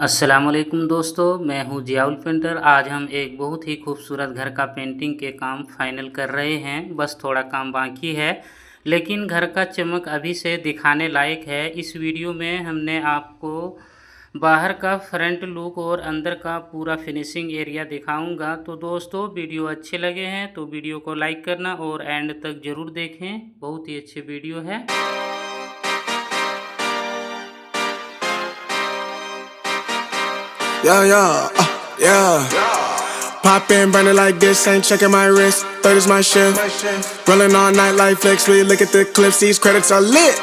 अस्सलामुअलैकुम दोस्तों, मैं हूं जियाउल पेंटर। आज हम एक बहुत ही खूबसूरत घर का पेंटिंग के काम फाइनल कर रहे हैं। बस थोड़ा काम बाकी है, लेकिन घर का चमक अभी से दिखाने लायक है। इस वीडियो में हमने आपको बाहर का फ्रंट लुक और अंदर का पूरा फिनिशिंग एरिया दिखाऊंगा। तो दोस्तों, वीडियो अच्छे लगे हैं तो वीडियो को लाइक करना और एंड तक ज़रूर देखें, बहुत ही अच्छे वीडियो है। Yeah. Pop in, burning like this, ain't checking my wrist. Third is my shift. Rolling all night like flex. We look at the clips, these credits are lit.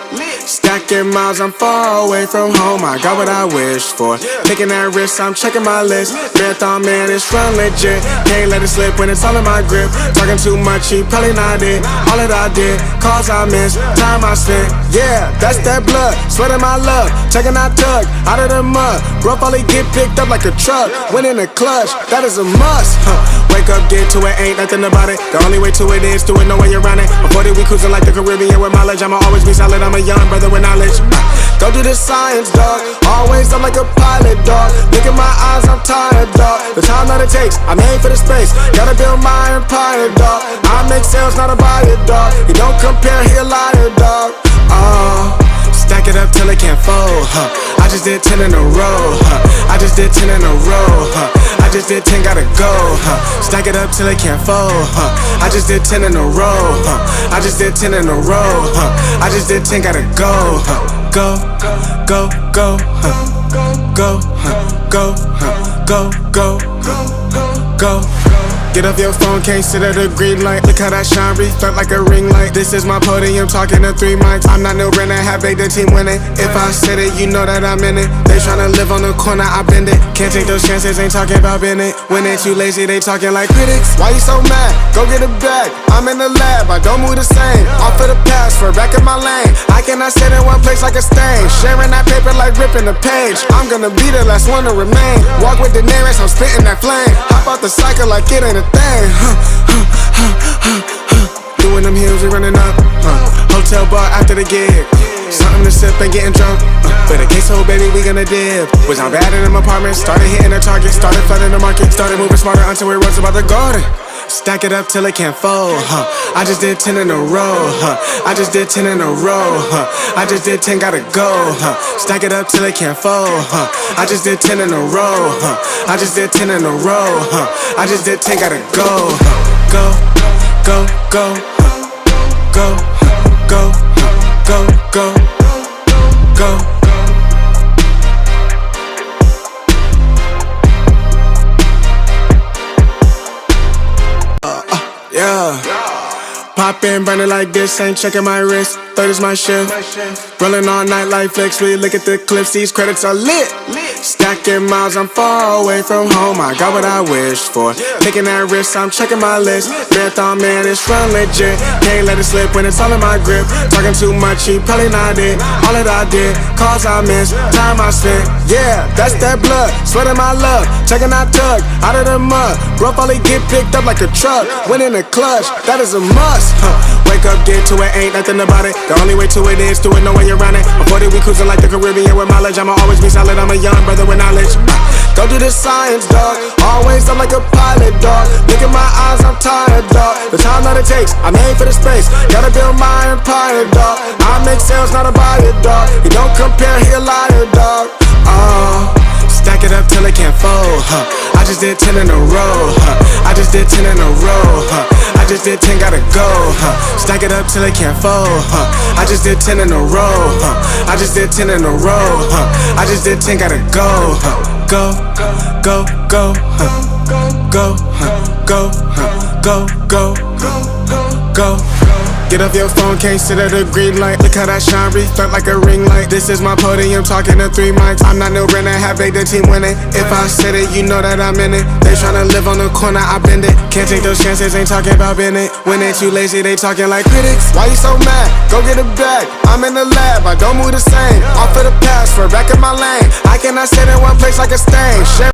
Stacking miles, I'm far away from home. I got what I wished for. Taking that risk, I'm checking my list. Marathon man, it's run legit. Can't let it slip when it's all in my grip. Talking too much, he probably not it. All that I did, calls I missed, time I spent. Yeah, that's that blood, sweating my love. Checking I tug out of the mud. Rough only get picked up like a truck. Win in the clutch, that is a must. Wake up, get to it, ain't nothing about it. The only way to it is to it, no way around it. Before that we cruising like the Caribbean with mileage. I'ma always be solid, I'm a young brother with knowledge. Go do the science, dog. Always I'm like a pilot, dog. Look at my eyes, I'm tired, dog. The time that it takes, I made for the space. Gotta build my empire, dog. I make sales, not a buyer, dog. You don't compare, he a liar, dog. Stack it up till it can't fold, I just did 10 in a row, I just did 10 in a row, I just did 10, gotta go, Stack it up till it can't fold, I just did 10 in a row, I just did 10 in a row, I just did 10, gotta go, go, go, go, go, go, go, go, go. Get off your phone, can't sit at a green light. Look how that shine reflect like a ring light. This is my podium, talking to 3 mics. I'm not no Renner, have the team winning. If I said it, you know that I'm in it. They tryna live on the corner, I bend it. Can't take those chances, ain't talking about Bennett. When they too lazy, they talking like critics. Why you so mad? Go get a bag. I'm in the lab, I don't move the same. Off of the password, back in my lane. I cannot sit in one place like a stain. Sharing that paper like ripping the page. I'm gonna be the last one to remain. Walk with the nearest, I'm spitting that flame. Hop out the cycle like it ain't a thing. Doing them heels, we running up. Hotel bar after the gig. Something to sip and getting drunk. But a queso, baby, we gonna dip. Was on bad in them apartments. Started hitting the target. Started flooding the market. Started moving smarter until it was about the garden. Stack it up till it can't fold, I just did 10 in a row, I just did 10 in a row, I just did 10, gotta go, Stack it up till it can't fold, I just did 10 in a row, I just did 10 in a row, I just did 10, gotta go, go, go, go, go, go, go, go, go. Pop in, burning like this, ain't checking my wrist. Third is my shift. Rolling all night like flex. We look at the clips, these credits are lit. Stacking miles, I'm far away from home. I got what I wished for. Taking that risk, I'm checking my list. Marathon man, it's run legit. Can't let it slip when it's all in my grip. Talking too much, he probably not it. All that I did, calls I missed, time I spent. Yeah, that's that blood, sweating my love. Checking I tug out of the mud. Rough only get picked up like a truck. Win in the clutch, that is a must. Wake up, get to it, ain't nothing about it. The only way to it is to it, no way around it. Before that we cruising like the Caribbean with mileage. I'ma always be solid, I'm a young brother with knowledge. Go do the science, dog. Always I'm like a pilot, dog. Look at my eyes, I'm tired, dog. The time that it takes, I made for the space. Gotta build my empire, dog. I make sales, not a buyer, dog. You don't compare, he a liar, dog. Stack it up till it can't fold, I just did 10 in a row, I just did 10 in a row, I just did 10, gotta go, Stack it up till it can't fold, I just did 10 in a row, I just did 10 in a row, I just did 10, gotta go, go, go, go, go, go, go, go, go, go. Get off your phone, can't sit at a green light. Look how that shine reflect like a ring light. This is my podium, talking to 3 mics. I'm not no Renner, have the team winning. If I said it, you know that I'm in it. They tryna live on the corner, I bend it. Can't take those chances, ain't talking about Bennett. When they too lazy, they talking like critics. Why you so mad? Go get a bag. I'm in the lab, I don't move the same. Off of the password, back in my lane. I cannot sit in one place like a stain.